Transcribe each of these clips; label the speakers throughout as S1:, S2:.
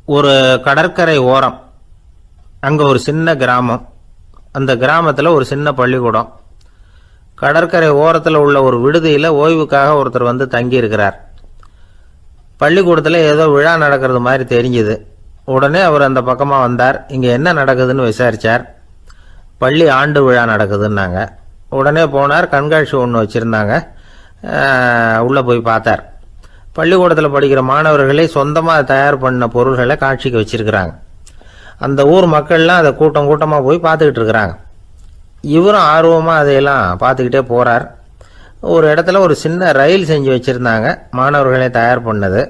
S1: ஒரு கடற்கரை ஓரம், அங்கே ஒரு சின்ன கிராமம். அந்த கிராமத்தில் ஒரு சின்ன பள்ளிக்கூடம். கடற்கரை ஓரத்தில் உள்ள ஒரு விடுதியில் ஓய்வுக்காக ஒருத்தர் வந்து தங்கியிருக்கிறார். பள்ளிக்கூடத்தில் ஏதோ விழா நடக்கிறது மாதிரி தெரிஞ்சுது. உடனே அவர் அந்த பக்கமாக வந்தார். இங்கே என்ன நடக்குதுன்னு விசாரித்தார். பள்ளி ஆண்டு விழா நடக்குதுன்னாங்க. உடனே போனார். கண்காட்சி ஒன்று வச்சுருந்தாங்க. உள்ளே போய் பார்த்தார். பள்ளிக்கூடத்தில் படிக்கிற மாணவர்களே சொந்தமாக தயார் பண்ண பொருள்களை காட்சிக்கு வச்சுருக்கிறாங்க. அந்த ஊர் மக்கள்லாம் அதை கூட்டம் கூட்டமாக போய் பார்த்துக்கிட்டு இருக்கிறாங்க. இவரும் ஆர்வமாக அதையெல்லாம் பார்த்துக்கிட்டே போகிறார். ஒரு இடத்துல ஒரு சின்ன ரயில் செஞ்சு வச்சுருந்தாங்க. மாணவர்களே தயார் பண்ணது.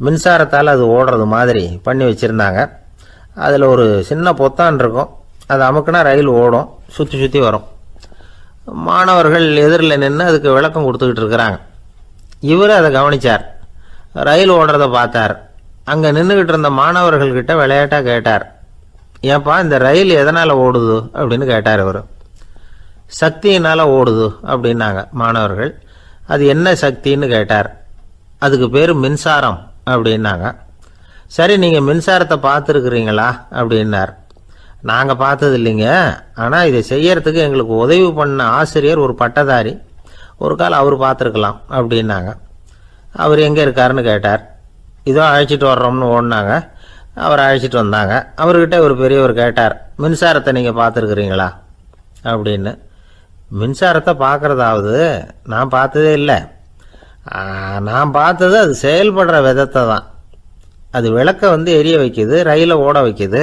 S1: மின்சாரத்தால் அது ஓடுறது மாதிரி பண்ணி வச்சுருந்தாங்க. அதில் ஒரு சின்ன பொத்தான் இருக்கும். அது அமுக்குனா ரயில் ஓடும், சுற்றி சுற்றி வரும். மாணவர்கள் எதிரில் நின்று அதுக்கு விளக்கம் கொடுத்துக்கிட்டு இருக்கிறாங்க. இவர் அதை கவனித்தார். ரயில் ஓடுறத பார்த்தார். அங்கே நின்றுக்கிட்டு இருந்த மாணவர்கள்கிட்ட விளையாட்டாக கேட்டார், ஏன்பா இந்த ரயில் எதனால் ஓடுது அப்படின்னு கேட்டார். இவர் சக்தியினால் ஓடுது அப்படின்னாங்க மாணவர்கள். அது என்ன சக்தின்னு கேட்டார். அதுக்கு பேர் மின்சாரம் அப்படின்னாங்க. சரி, நீங்கள் மின்சாரத்தை பார்த்துருக்குறீங்களா அப்படின்னார். நாங்கள் பார்த்தது இல்லைங்க, ஆனால் இதை செய்யறதுக்கு எங்களுக்கு உதவி பண்ண ஆசிரியர் ஒரு பட்டதாரி, ஒரு கால் அவர் பார்த்துருக்கலாம் அப்படின்னாங்க. அவர் எங்கே இருக்காருன்னு கேட்டார். இதோ அழைச்சிட்டு வர்றோம்னு ஓடினாங்க. அவர் அழைச்சிட்டு வந்தாங்க. அவர்கிட்ட ஒரு பெரியவர் கேட்டார், மின்சாரத்தை நீங்கள் பார்த்துருக்குறீங்களா அப்படின்னு. மின்சாரத்தை பார்க்குறதாவது நான் பார்த்ததே இல்லை. நான் பார்த்தது அது செயல்படுற விதத்தை தான். அது விளக்கை வந்து எரிய வைக்குது, ரயிலை ஓட வைக்குது,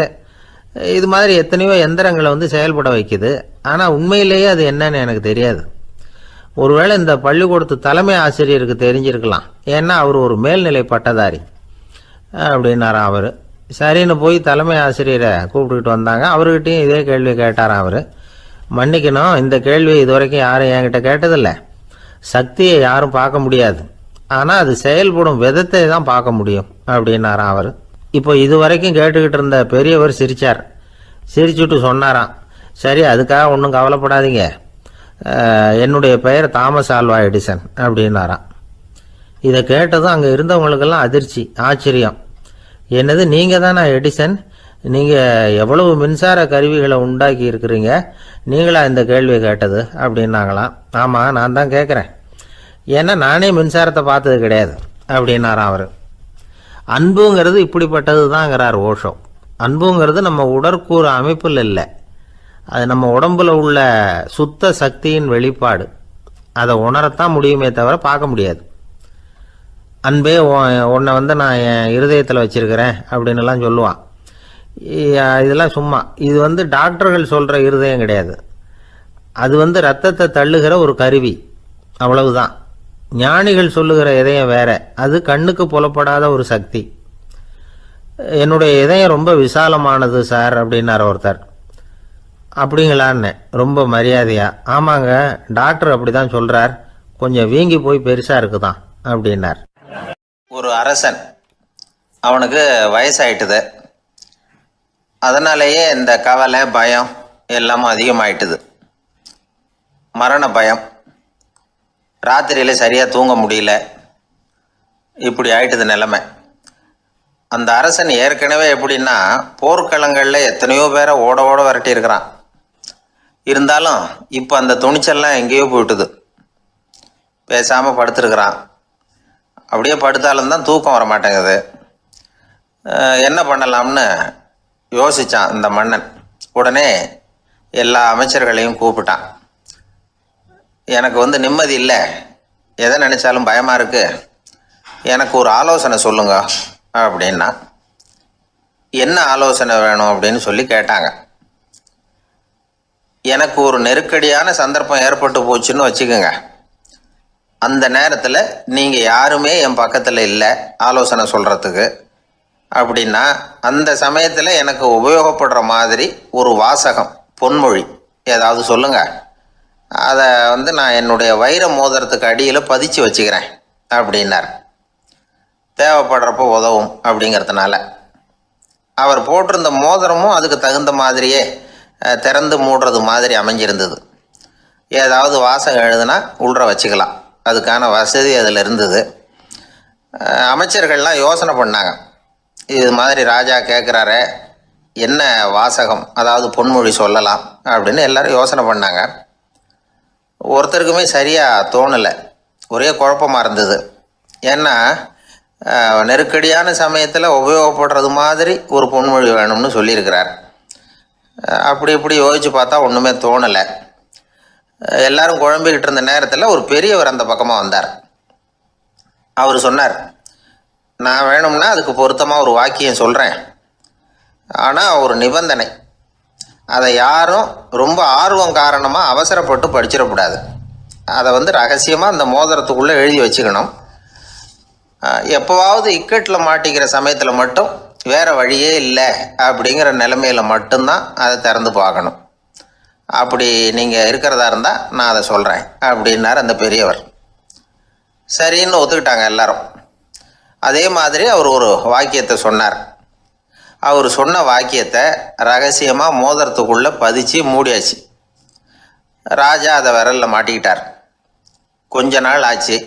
S1: இது மாதிரி எத்தனையோ எந்திரங்களை வந்து செயல்பட வைக்குது. ஆனால் உண்மையிலேயே அது என்னன்னு எனக்கு தெரியாது. ஒருவேளை இந்த பள்ளிக்கூடத்து தலைமை ஆசிரியருக்கு தெரிஞ்சிருக்கலாம், ஏன்னா அவர் ஒரு மேல்நிலை பட்டதாரி அப்படின்னாராம் அவர். சரின்னு போய் தலைமை ஆசிரியரை கூப்பிட்டுக்கிட்டு வந்தாங்க. அவர்கிட்டையும் இதே கேள்வி கேட்டாராம் அவர். மன்னிக்கணும், இந்த கேள்வியை இதுவரைக்கும் யாரும் என்கிட்ட கேட்டதில்லை. சக்தியை யாரும் பார்க்க முடியாது, ஆனால் அது செயல்படும் விதத்தை தான் பார்க்க முடியும் அப்படின்னாராம் அவர். இப்போ இதுவரைக்கும் கேட்டுக்கிட்டு இருந்த பெரியவர் சிரித்தார். சிரிச்சுட்டு சொன்னாராம், சரி, அதுக்காக ஒன்றும் கவலைப்படாதீங்க, என்னுடைய பெயர் தாமஸ் ஆல்வா எடிசன் அப்படின்னாராம். இதை கேட்டதும் அங்கே இருந்தவங்களுக்கெல்லாம் அதிர்ச்சி, ஆச்சரியம். என்னது, நீங்கள் தானா எடிசன்? நீங்கள் எவ்வளவு மின்சார கருவிகளை உண்டாக்கி இருக்கிறீங்க, நீங்களா இந்த கேள்வியை கேட்டது அப்படின்னாங்களாம். ஆமாம், நான் தான் கேட்குறேன், ஏன்னா நானே மின்சாரத்தை பார்த்தது கிடையாது அப்படின்னாராம் அவர். அன்புங்கிறது இப்படிப்பட்டது தான்ங்கிறார் ஓஷோ. அன்புங்கிறது நம்ம உடற்கூறு அமைப்பில் இல்லை, அது நம்ம உடம்புல உள்ள சுத்த சக்தியின் வெளிப்பாடு. அதை உணரத்தான் முடியுமே தவிர பார்க்க முடியாது. அன்பே உன்னை வந்து நான் என் இருதயத்தில் வச்சிருக்கிறேன் அப்படின்னுலாம் சொல்லுவான். இதெல்லாம் சும்மா. இது வந்து டாக்டர்கள் சொல்கிற இருதயம் கிடையாது. அது வந்து ரத்தத்தை தள்ளுகிற ஒரு கருவி, அவ்வளவுதான். ஞானிகள் சொல்லுகிற இதயம் வேற, அது கண்ணுக்கு புலப்படாத ஒரு சக்தி. என்னுடைய இதயம் ரொம்ப விசாலமானது சார் அப்படின்னார் ஒருத்தர். அப்படிங்களான்னு ரொம்ப மரியாதையா, ஆமாங்க, டாக்டர் அப்படி தான் சொல்கிறார், கொஞ்சம் வீங்கி போய் பெருசாக இருக்குதான் அப்படின்னார். ஒரு அரசன், அவனுக்கு வயசாயிட்டுது. அதனாலேயே இந்த கவலை, பயம் எல்லாமும் அதிகமாயிட்டுது. மரண பயம், ராத்திரியில் சரியாக தூங்க முடியல, இப்படி ஆயிட்டுது நிலைமை. அந்த அரசன் ஏற்கனவே எப்படின்னா போர்க்களங்களில் எத்தனையோ பேரை ஓட ஓட விரட்டி இருக்கிறான். இருந்தாலும் இப்போ அந்த துணிச்சல்லாம் எங்கேயோ போயிட்டுது. பேசாமல் படுத்துருக்கிறான். அப்படியே படுத்தாலும் தான் தூக்கம் வர மாட்டேங்குது. என்ன பண்ணலாம்னு யோசித்தான் இந்த மன்னன். உடனே எல்லா அமைச்சர்களையும் கூப்பிட்டான். எனக்கு வந்து நிம்மதி இல்லை, எதை நினச்சாலும் பயமாக இருக்குது, எனக்கு ஒரு ஆலோசனை சொல்லுங்க அப்படின்னா. என்ன ஆலோசனை வேணும் அப்படின்னு சொல்லி கேட்டாங்க. எனக்கு ஒரு நெருக்கடியான சந்தர்ப்பம் ஏற்பட்டு போச்சுன்னு வச்சுக்கோங்க. அந்த நேரத்தில் நீங்கள் யாருமே என் பக்கத்தில் இல்லை ஆலோசனை சொல்கிறதுக்கு அப்படின்னா, அந்த சமயத்தில் எனக்கு உபயோகப்படுற மாதிரி ஒரு வாசகம், பொன்மொழி ஏதாவது சொல்லுங்கள். அதை வந்து நான் என்னுடைய வைர மோதிரத்துக்கு அடியில் பதிச்சு வச்சுக்கிறேன் அப்படின்னார். தேவைப்படுறப்போ உதவும் அப்படிங்கிறதுனால. அவர் போட்டிருந்த மோதிரமும் அதுக்கு தகுந்த மாதிரியே திறந்து மூடுறது மாதிரி அமைஞ்சிருந்தது. ஏதாவது வாசகம் எழுதுனா உள்ற வச்சுக்கலாம், அதுக்கான வசதி அதில் இருந்தது. அமைச்சர்கள்லாம் யோசனை பண்ணாங்க, இது மாதிரி ராஜா கேட்குறாரு, என்ன வாசகம், அதாவது பொன்மொழி சொல்லலாம் அப்படின்னு எல்லாரும் யோசனை பண்ணாங்க. ஒருத்தருக்குமே சரியாக தோணலை, ஒரே குழப்பமாக இருந்தது. ஏன்னா நெருக்கடியான சமயத்தில் உபயோகப்படுறது மாதிரி ஒரு பொன்மொழி வேணும்னு சொல்லியிருக்கிறார். அப்படி இப்படி யோசித்து பார்த்தா ஒன்றுமே தோணலை. எல்லாரும் குழம்பிக்கிட்டு இருந்த நேரத்தில் ஒரு பெரியவர் அந்த பக்கமாக வந்தார். அவர் சொன்னார், நான் வேணும்னா அதுக்கு பொருத்தமாக ஒரு வாக்கியம் சொல்கிறேன், ஆனால் ஒரு நிபந்தனை. அதை யாரும் ரொம்ப ஆர்வம் காரணமாக அவசரப்பட்டு படிச்சிடக்கூடாது. அதை ரகசியமாக அந்த மோதிரத்துக்குள்ளே எழுதி வச்சுக்கணும். எப்போவாவது இக்கட்டில் மாட்டிக்கிற சமயத்தில் மட்டும் வேறு வழியே இல்லை அப்படிங்கிற நிலைமையில் மட்டும்தான் அதை திறந்து பார்க்கணும். அப்படி நீங்கள் இருக்கிறதா இருந்தால் நான் அதை சொல்கிறேன் அப்படின்னார் அந்த பெரியவர். சரின்னு ஒத்துக்கிட்டாங்க எல்லாரும். அதே மாதிரி அவர் ஒரு வாக்கியத்தை சொன்னார். அவர் சொன்ன வாக்கியத்தை ரகசியமாக மோதிரத்துக்குள்ளே பதிச்சு மூடியாச்சு. ராஜா அதை விரலில் மாட்டிக்கிட்டார். கொஞ்ச நாள் ஆச்சு.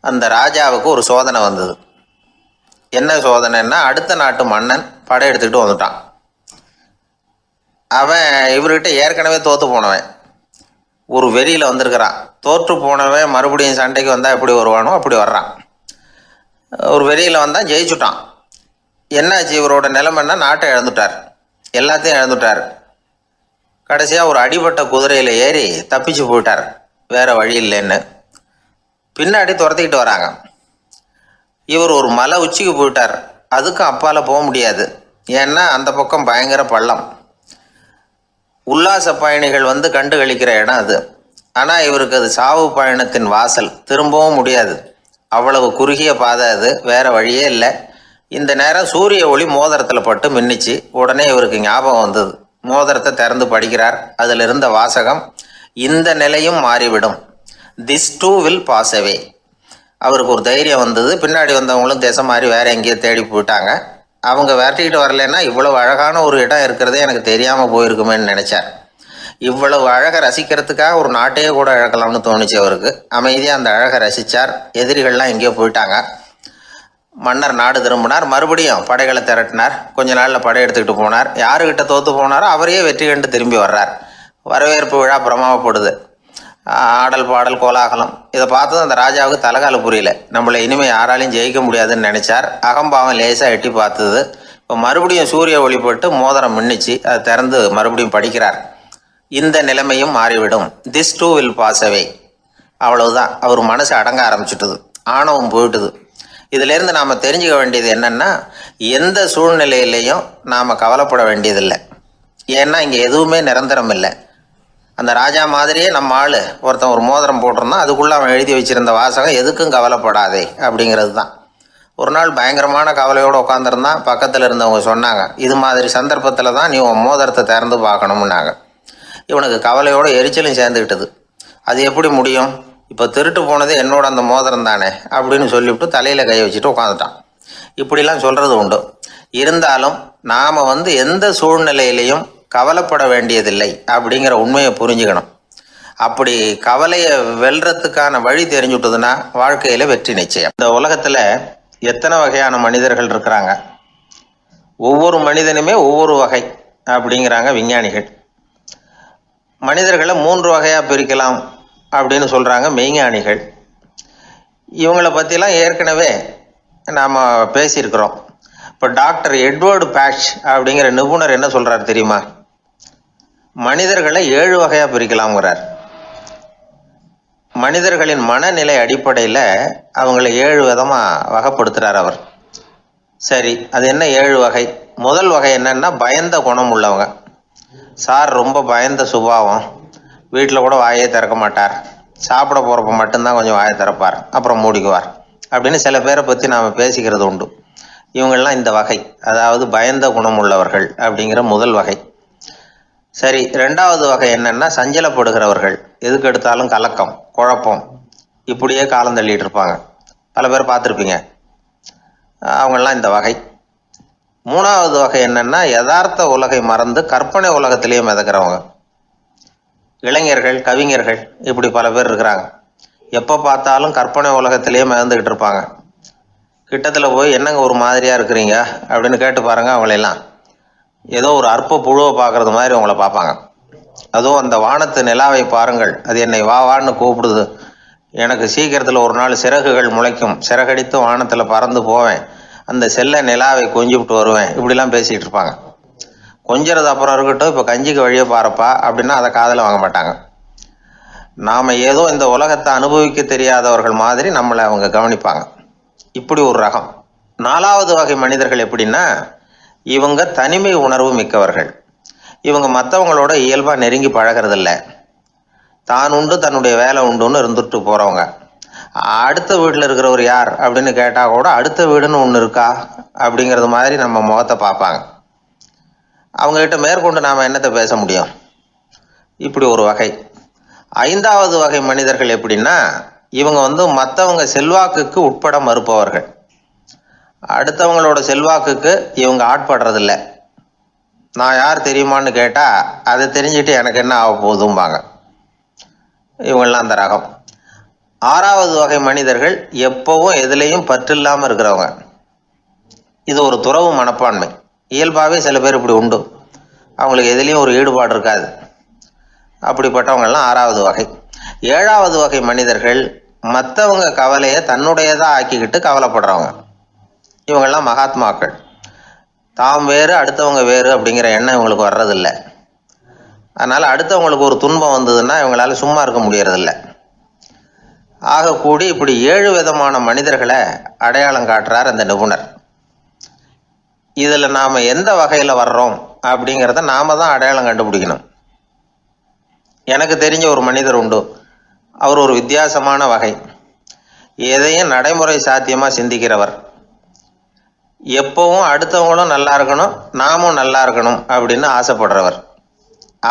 S1: அந்த ராஜாவுக்கு ஒரு சோதனை வந்தது. என்ன சோதனைன்னா, அடுத்த நாட்டு மன்னன் படையெடுத்துக்கிட்டு வந்துட்டான். அவன் இவர்கிட்ட ஏற்கனவே தோற்று போனவன், ஒரு வெறியில் வந்திருக்கிறான். தோற்று போனவன் மறுபடியும் சண்டைக்கு வந்தால் எப்படி வருவானோ அப்படி வர்றான். ஒரு வெறியில் வந்தால் ஜெயிச்சுட்டான். என்னாச்சு, இவரோட நிலைமைன்னா நாட்டை இழந்துட்டார், எல்லாத்தையும் இழந்துட்டார். கடைசியாக ஒரு அடிபட்ட குதிரையில் ஏறி தப்பிச்சு போயிட்டார், வேறு வழி இல்லைன்னு. பின்னாடி துரத்திக்கிட்டு வராங்க. இவர் ஒரு மலை உச்சிக்கு போயிட்டார். அதுக்கும் அப்பால் போக முடியாது, ஏன்னா அந்த பக்கம் பயங்கர பள்ளம். உல்லாச பயணிகள் கண்டு கழிக்கிற இடம் அது. ஆனால் இவருக்கு அது சாவு பயணத்தின் வாசல், திரும்பவும் முடியாது. அவ்வளவு குறுகிய பாதை அது, வேற வழியே இல்லை. இந்த நேரம் சூரிய ஒளி மோதிரத்தில் பட்டு மின்னிச்சு. உடனே இவருக்கு ஞாபகம் வந்தது. மோதிரத்தை திறந்து படிக்கிறார். அதில் இருந்த வாசகம், இந்த நிலையும் மாறிவிடும், this too will pass away. அவருக்கு ஒரு தைரியம் வந்தது. பின்னாடி வந்தவங்களும் திசை மாதிரி வேற எங்கேயோ தேடி போயிட்டாங்க. அவங்க விரட்டிக்கிட்டு வரலன்னா இவ்வளவு அழகான ஒரு இடம் இருக்கிறதே எனக்கு தெரியாமல் போயிருக்குமேன்னு நினைச்சார். இவ்வளவு அழகை ரசிக்கிறதுக்காக ஒரு நாட்டையே கூட இழக்கலாம்னு தோணுச்சு அவருக்கு. அமைதியாக அந்த அழகை ரசித்தார். எதிரிகள்லாம் எங்கேயோ போயிட்டாங்க. மன்னர் நாடு திரும்பினார். மறுபடியும் படைகளை திரட்டினார். கொஞ்ச நாளில் படை எடுத்துக்கிட்டு போனார். யாருக்கிட்ட தோற்று போனாரோ அவரையே வெற்றி கண்டு திரும்பி வர்றார். வரவேற்பு விழா பிரமாவப்படுது. ஆடல் பாடல் கோலாகலம். இதை பார்த்ததும் அந்த ராஜாவுக்கு தலைகால புரியல. நம்மளை இனிமேல் யாராலையும் ஜெயிக்க முடியாதுன்னு நினைச்சார். அகம்பாவம் லேசாக எட்டி பார்த்தது. இப்போ மறுபடியும் சூரிய ஒளிப்பட்டு மோதிரம் மின்னிச்சு. அதை திறந்து மறுபடியும் படிக்கிறார். இந்த நிலைமையும் மாறிவிடும், this too will pass away. அவ்வளவுதான். அவர் மனசு அடங்க ஆரம்பிச்சுட்டுது, ஆணவம் போயிட்டுது. இதிலேருந்து நாம் தெரிஞ்சுக்க வேண்டியது என்னன்னா, எந்த சூழ்நிலையிலையும் நாம் கவலைப்பட வேண்டியதில்லை. ஏன்னா இங்கே எதுவுமே நிரந்தரம் இல்லை. அந்த ராஜா மாதிரியே நம்ம ஆள் ஒருத்தன் ஒரு மோதிரம் போட்டிருந்தான், அதுக்குள்ளே அவன் எழுதி வச்சிருந்த வாசகம் எதுக்கும் கவலைப்படாதே அப்படிங்கிறது தான். ஒரு நாள் பயங்கரமான கவலையோடு உட்காந்துருந்தான். பக்கத்தில் இருந்தவங்க சொன்னாங்க, இது மாதிரி சந்தர்ப்பத்தில் தான் நீ உன் மோதிரத்தை திறந்து பார்க்கணும்னாங்க. இவனுக்கு கவலையோடு எரிச்சலும் சேர்ந்துக்கிட்டது. அது எப்படி முடியும், இப்போ திருட்டு போனது என்னோட அந்த மோதிரம் தானே அப்படின்னு சொல்லிவிட்டு தலையில் கை வச்சுட்டு உட்காந்துட்டான். இப்படிலாம் சொல்கிறது உண்டு. இருந்தாலும் நாம் எந்த சூழ்நிலையிலையும் கவலைப்பட வேண்டியதில்லை அப்படிங்கிற உண்மையை புரிஞ்சுக்கணும். அப்படி கவலையை வெல்றதுக்கான வழி தெரிஞ்சுட்டதுன்னா வாழ்க்கையில் வெற்றி நிச்சயம். இந்த உலகத்தில் எத்தனை வகையான மனிதர்கள் இருக்கிறாங்க, ஒவ்வொரு மனிதனுமே ஒவ்வொரு வகை அப்படிங்கிறாங்க விஞ்ஞானிகள். மனிதர்களை 3 வகையாக பிரிக்கலாம் அப்படின்னு சொல்கிறாங்க மெய்ஞானிகள். இவங்களை பற்றிலாம் ஏற்கனவே நாம் பேசியிருக்கிறோம். இப்போ டாக்டர் எட்வர்டு பேட்ச் அப்படிங்கிற நிபுணர் என்ன சொல்கிறார் தெரியுமா? மனிதர்களை 7 வகையாக பிரிக்கலாம்ங்கிறார். மனிதர்களின் மனநிலை அடிப்படையில் அவங்கள 7 விதமாக வகைப்படுத்துகிறார் அவர். சரி, அது என்ன 7 வகை? முதல் வகை என்னன்னா, பயந்த குணம் உள்ளவங்க. சார் ரொம்ப பயந்த சுபாவம், வீட்டில் கூட வாயே திறக்க மாட்டார், சாப்பிட போகிறப்ப மட்டும்தான் கொஞ்சம் வாயை திறப்பார், அப்புறம் மூடிக்குவார் அப்படின்னு சில பேரை பற்றி நாம் பேசிக்கிறது உண்டு. இவங்கெல்லாம் இந்த வகை, அதாவது பயந்த குணம் உள்ளவர்கள் அப்படிங்கிற முதல் வகை. சரி, 2வது வகை என்னன்னா, சஞ்சலப்படுகிறவர்கள். எதுக்கு எடுத்தாலும் கலக்கம், குழப்பம், இப்படியே காலம் தள்ளிட்டு இருப்பாங்க. பல பேர் பார்த்துருப்பீங்க. அவங்கெல்லாம் இந்த வகை. 3வது வகை என்னன்னா, யதார்த்த உலகை மறந்து கற்பனை உலகத்திலேயே மிதக்கிறவங்க. இளைஞர்கள், கவிஞர்கள், இப்படி பல பேர் இருக்கிறாங்க. எப்போ பார்த்தாலும் கற்பனை உலகத்திலேயே மிதந்துக்கிட்டு இருப்பாங்க. கிட்டத்தில் போய் என்னங்க ஒரு மாதிரியாக இருக்கிறீங்க அப்படின்னு கேட்டு பாருங்கள். அவங்களெல்லாம் ஏதோ ஒரு அற்ப புழுவை பார்க்குறது மாதிரி அவங்கள பார்ப்பாங்க. அதுவும் அந்த வானத்து நிலாவை பாருங்கள், அது என்னை வா வான்னு கூப்பிடுது, எனக்கு சீக்கிரத்தில் ஒரு நாள் சிறகுகள் முளைக்கும், சிறகடித்து வானத்தில் பறந்து போவேன், அந்த செல்ல நிலாவை கொஞ்சிவிட்டு வருவேன், இப்படிலாம் பேசிகிட்டு இருப்பாங்க. கொஞ்சிறது அப்புறம் இருக்கட்டும், இப்போ கஞ்சிக்கு வழியே பாருப்பா அப்படின்னா அதை காதில் வாங்க மாட்டாங்க. நாம் ஏதோ இந்த உலகத்தை அனுபவிக்க தெரியாதவர்கள் மாதிரி நம்மளை அவங்க கவனிப்பாங்க. இப்படி ஒரு ரகம். 4வது வகை மனிதர்கள் எப்படின்னா, இவங்க தனிமை உணர்வு மிக்கவர்கள். இவங்க மற்றவங்களோட இயல்பாக நெருங்கி பழகிறதில்ல, தான் உண்டு தன்னுடைய வேலை உண்டுன்னு இருந்துட்டு போகிறவங்க. அடுத்த வீட்டில் இருக்கிறவர் யார் அப்படின்னு கேட்டால் கூட அடுத்த வீடுன்னு ஒன்று இருக்கா அப்படிங்கிறது மாதிரி நம்ம முகத்தை பார்ப்பாங்க. அவங்ககிட்ட மேற்கொண்டு நாம் என்னத்தை பேச முடியும்? இப்படி ஒரு வகை. 5வது வகை மனிதர்கள் எப்படின்னா, இவங்க மற்றவங்க செல்வாக்குக்கு உட்பட மறுப்பவர்கள். அடுத்தவங்களோட செல்வாக்குக்கு இவங்க ஆட்படுறதில்ல. நான் யார் தெரியுமான்னு கேட்டால் அதை தெரிஞ்சுட்டு எனக்கு என்ன ஆக போகுதும்பாங்க. இவங்கெல்லாம் அந்த ரகம். 6வது வகை மனிதர்கள் எப்பவும் எதுலேயும் பற்றில்லாமல் இருக்கிறவங்க. இது ஒரு துறவு மனப்பான்மை. இயல்பாகவே சில பேர் இப்படி உண்டு, அவங்களுக்கு எதுலேயும் ஒரு ஈடுபாடு இருக்காது. அப்படிப்பட்டவங்கெல்லாம் 6வது வகை. 7வது வகை மனிதர்கள் மற்றவங்க கவலையை தன்னுடையதாக ஆக்கிக்கிட்டு கவலைப்படுறவங்க. இவங்கெல்லாம் மகாத்மாக்கள். தாம் வேறு அடுத்தவங்க வேறு அப்படிங்கிற எண்ணம் இவங்களுக்கு வர்றதில்லை. அதனால் அடுத்தவங்களுக்கு ஒரு துன்பம் வந்ததுன்னா இவங்களால சும்மா இருக்க முடியறதில்ல. ஆகக்கூடி இப்படி 7 விதமான மனிதர்களை அடையாளம் காட்டுறார் அந்த நிபுணர். இதில் நாம் எந்த வகையில் வர்றோம் அப்படிங்கிறத நாம் தான் அடையாளம் கண்டுபிடிக்கணும். எனக்கு தெரிஞ்ச ஒரு மனிதர் உண்டு. அவர் ஒரு வித்தியாசமான வகை. எதையும் நடைமுறை சாத்தியமாக சிந்திக்கிறவர். எப்பவும் அடுத்தவங்களும் நல்லா இருக்கணும், நாமும் நல்லா இருக்கணும் அப்படின்னு ஆசைப்படுறவர்.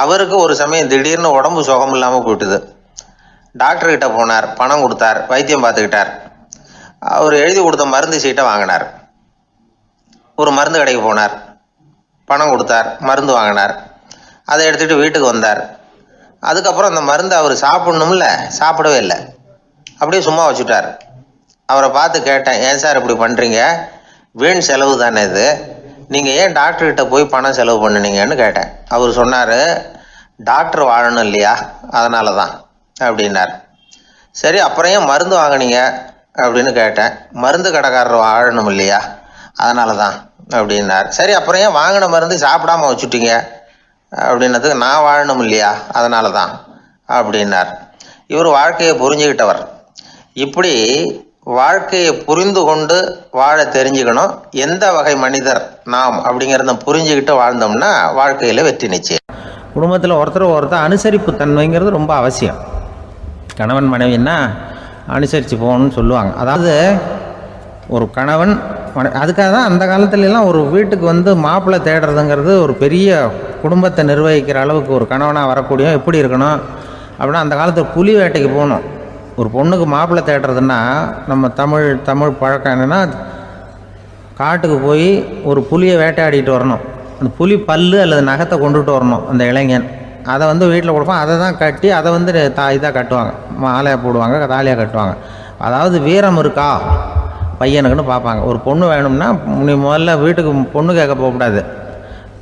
S1: அவருக்கு ஒரு சமயம் திடீர்னு உடம்பு சுகம் இல்லாமல் போயிட்டுது. டாக்டர்கிட்ட போனார், பணம் கொடுத்தார், வைத்தியம் பார்த்துக்கிட்டார். அவர் எழுதி கொடுத்த மருந்து சீட்டை வாங்கினார். ஒரு மருந்து கடைக்கு போனார், பணம் கொடுத்தார், மருந்து வாங்கினார். அதை எடுத்துகிட்டு வீட்டுக்கு வந்தார். அதுக்கப்புறம் அந்த மருந்து அவர் சாப்பிட்ணும்ல, சாப்பிடவே இல்லை, அப்படியே சும்மா வச்சுட்டார். அவரை பார்த்து கேட்டேன், ஏன் சார் இப்படி பண்ணுறீங்க, வீண் செலவு தானே இது, நீங்கள் ஏன் டாக்டர்கிட்ட போய் பணம் செலவு பண்ணினீங்கன்னு கேட்டேன். அவர் சொன்னார், டாக்டர் வாழணும் இல்லையா, அதனால தான் அப்படின்னார். சரி, அப்புறம் ஏன் மருந்து வாங்கினீங்க அப்படின்னு கேட்டேன். மருந்து கடைக்காரர் வாழணும் இல்லையா, அதனால தான் அப்படின்னார். சரி, அப்புறம் ஏன் வாங்கின மருந்து சாப்பிடாம வச்சுட்டீங்க அப்படின்னதுக்கு, நான் வாழணும் இல்லையா அதனால தான் அப்படின்னார். இவர் வாழ்க்கையை புரிஞ்சுக்கிட்டவர். இப்படி வாழ்க்கையை புரிந்து கொண்டு வாழ தெரிஞ்சுக்கணும். எந்த வகை மனிதர் நாம் அப்படிங்கிறத புரிஞ்சுக்கிட்டு வாழ்ந்தோம்னா வாழ்க்கையில் வெற்றி நிச்சயம்.
S2: குடும்பத்தில் ஒருத்தர் அனுசரிப்பு தன்மைங்கிறது ரொம்ப அவசியம். கணவன் மனைவின்னா அனுசரித்து போகணும்னு சொல்லுவாங்க. அதாவது ஒரு கணவன் அதுக்காக தான் அந்த காலத்துலலாம் ஒரு வீட்டுக்கு மாப்பிள்ளை தேடுறதுங்கிறது ஒரு பெரிய குடும்பத்தை நிர்வகிக்கிற அளவுக்கு ஒரு கணவனாக வரக்கூடிய எப்படி இருக்கணும் அப்படின்னா, அந்த காலத்தில் புலி வேட்டைக்கு போகணும். ஒரு பொண்ணுக்கு மாப்பிள்ளை தேடுறதுன்னா நம்ம தமிழ் பழக்கம் என்னென்னா, காட்டுக்கு போய் ஒரு புலியை வேட்டையாடிட்டு வரணும். அந்த புலி பல்லு அல்லது நகத்தை கொண்டுட்டு வரணும் அந்த இளைஞன். அதை வீட்டில் கொடுப்பான். அதை தான் கட்டி அதை இதாக கட்டுவாங்க, மாலையாக போடுவாங்க, தாலியாக கட்டுவாங்க. அதாவது வீரம் இருக்கா பையனுக்குன்னு பார்ப்பாங்க. ஒரு பொண்ணு வேணும்னா நீ முதல்ல வீட்டுக்கு பொண்ணு கேட்க போகக்கூடாது,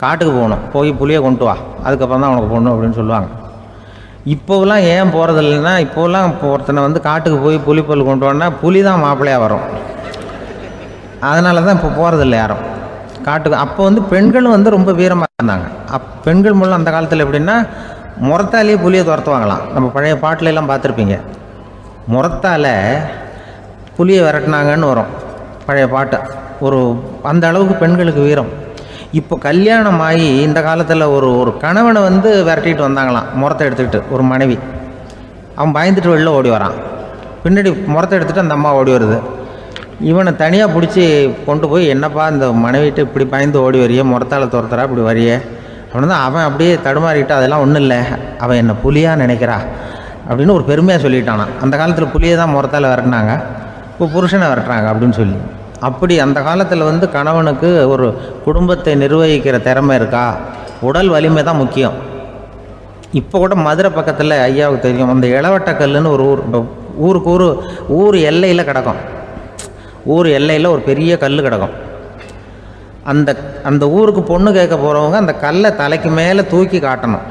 S2: காட்டுக்கு போகணும், போய் புலியை கொண்டு வா, அதுக்கப்புறம் தான் உனக்கு பொண்ணு அப்படின்னு சொல்லுவாங்க. இப்போவெல்லாம் ஏன் போகிறது இல்லைன்னா, இப்போலாம் ஒருத்தனை காட்டுக்கு போய் புலிப்பல் கொண்டு வரனா புலி தான் மாப்பிள்ளையாக வரும். அதனால தான் இப்போ போகிறதில்ல யாரும் காட்டுக்கு. அப்போ பெண்களும் ரொம்ப வீரமாக இருந்தாங்க. பெண்கள் மூலம் அந்த காலத்தில் எப்படின்னா, முறத்தாலேயே புலியை துரத்துவாங்களாம். நம்ம பழைய பாட்டிலெல்லாம் பார்த்துருப்பீங்க. முறத்தால் புலியை விரட்டினாங்கன்னு வரும் பழைய பாட்டு. அந்த அளவுக்கு பெண்களுக்கு வீரம். இப்போ கல்யாணம் ஆகி இந்த காலத்தில் ஒரு கணவனை விரட்டிட்டு வந்தாங்களாம் முறத்தை எடுத்துக்கிட்டு. ஒரு மனைவி அவன் பயந்துட்டு வெளில ஓடி வரான். பின்னாடி முறத்தை எடுத்துகிட்டு அந்த அம்மா ஓடி வருது. இவனை தனியாக பிடிச்சி கொண்டு போய், என்னப்பா இந்த மனைவிட்டு இப்படி பயந்து ஓடி வரையே, முறத்தால் துரத்துறா இப்படி வரையே அப்படின்னு தான் அவன் அப்படியே தடுமாறிட்டு, அதெல்லாம் ஒன்றும் இல்லை, அவன் என்னை புலியாக நினைக்கிறா அப்படின்னு ஒரு பெருமையாக சொல்லிட்டானான். அந்த காலத்தில் புலியை தான் முறத்தால் விரட்டினாங்க, இப்போ புருஷனை விரட்டுறாங்க அப்படின்னு சொல்லி. அப்படி அந்த காலத்தில் கணவனுக்கு ஒரு குடும்பத்தை நிர்வகிக்கிற திறமை இருக்கா, உடல் வலிமை தான் முக்கியம். இப்போ கூட மதுரை பக்கத்தில் ஐயாவுக்கு தெரியும், அந்த இளவட்டக்கல்லுன்னு ஒரு ஊருக்கு ஊர் எல்லையில் கிடக்கும். ஊர் எல்லையில் ஒரு பெரிய கல் கிடக்கும். அந்த அந்த ஊருக்கு பொண்ணு கேட்க போகிறவங்க அந்த கல்லை தலைக்கு மேலே தூக்கி காட்டணும்.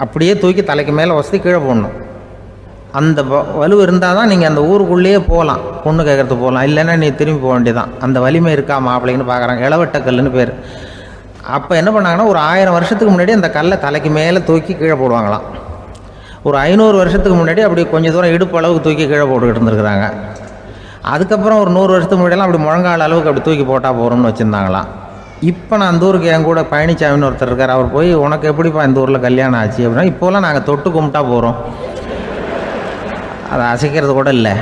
S2: அப்படியே தூக்கி தலைக்கு மேலே வசதி கீழே போடணும். அந்த வலு இருந்தால் தான் நீங்கள் அந்த ஊருக்குள்ளேயே போகலாம், பொண்ணு கேட்குறதுக்கு போகலாம். இல்லைன்னா நீ திரும்பி போக வேண்டியதான். அந்த வலிமை இருக்கா மாப்பிள்ளைன்னு பார்க்குறாங்க. இளவட்ட கல்லுன்னு பேர். அப்போ என்ன பண்ணாங்கன்னா, ஒரு 1000 வருஷத்துக்கு முன்னாடி அந்த கல்லை தலைக்கு மேலே தூக்கி கீழே போடுவாங்களாம். ஒரு 500 வருஷத்துக்கு முன்னாடி அப்படி கொஞ்சம் தூரம் இடுப்பு அளவுக்கு தூக்கி கீழே போட்டுக்கிட்டு இருந்துருக்குறாங்க. அதுக்கப்புறம் ஒரு 100 வருஷத்துக்கு முன்னாடியெல்லாம் அப்படி முழங்கால அளவுக்கு அப்படி தூக்கி போட்டால் போகிறோம்னு வச்சுருந்தாங்களாம். இப்போ நான் அந்த ஊருக்கு என் கூட பழனிசாமின்னு ஒருத்தர் இருக்கார். அவர் போய் உனக்கு எப்படிப்பா இந்த ஊரில் கல்யாணம் ஆச்சு அப்படின்னா, இப்போலாம் நாங்கள் தொட்டு கும்பிட்டா போகிறோம், அதை அசைக்கிறது கூட இல்லை.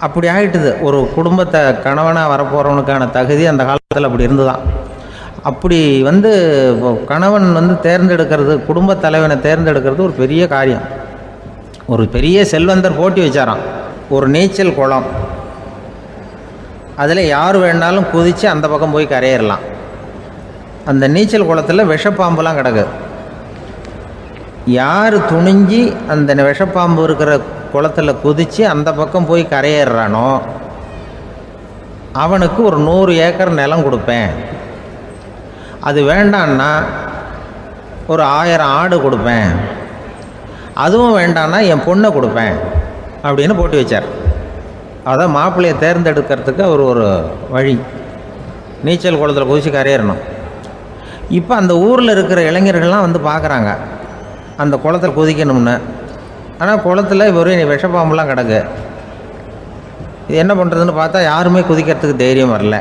S2: அப்படி ஆகிட்டுது. ஒரு குடும்பத்தை கணவனாக வரப்போகிறவனுக்கான தகுதி அந்த காலத்தில் அப்படி இருந்துதான். அப்படி கணவன் தேர்ந்தெடுக்கிறது, குடும்ப தலைவனை தேர்ந்தெடுக்கிறது ஒரு பெரிய காரியம். ஒரு பெரிய செல்வந்தர் போட்டி வச்சாராம். ஒரு நீச்சல் குளம், அதில் யார் வேணாலும் குதித்து அந்த பக்கம் போய் கரையேறலாம். அந்த நீச்சல் குளத்தில் விஷப்பாம்புலாம் கிடக்கு. யார் துணிஞ்சி அந்த விஷப்பாம்பு இருக்கிற குளத்தில் குதித்து அந்த பக்கம் போய் கரையேறானோ அவனுக்கு ஒரு 100 ஏக்கர் நிலம் கொடுப்பேன். அது வேண்டான்னா ஒரு 1000 ஆடு கொடுப்பேன். அதுவும் வேண்டான்னா என் பொண்ணை கொடுப்பேன் அப்படின்னு போட்டி வச்சார். அதான் மாப்பிள்ளையை தேர்ந்தெடுக்கிறதுக்கு அவர் ஒரு வழி. நீச்சல் குளத்தில் குதித்து கரையேறணும். இப்போ அந்த ஊரில் இருக்கிற இளைஞர்கள்லாம் பார்க்குறாங்க அந்த குளத்தில் குதிக்கணும்னு. ஆனால் குளத்தில் வெறும் விஷப்பாம்புலாம் கிடக்கு. இது என்ன பண்ணுறதுன்னு பார்த்தா யாருமே குதிக்கிறதுக்கு தைரியம் வரல.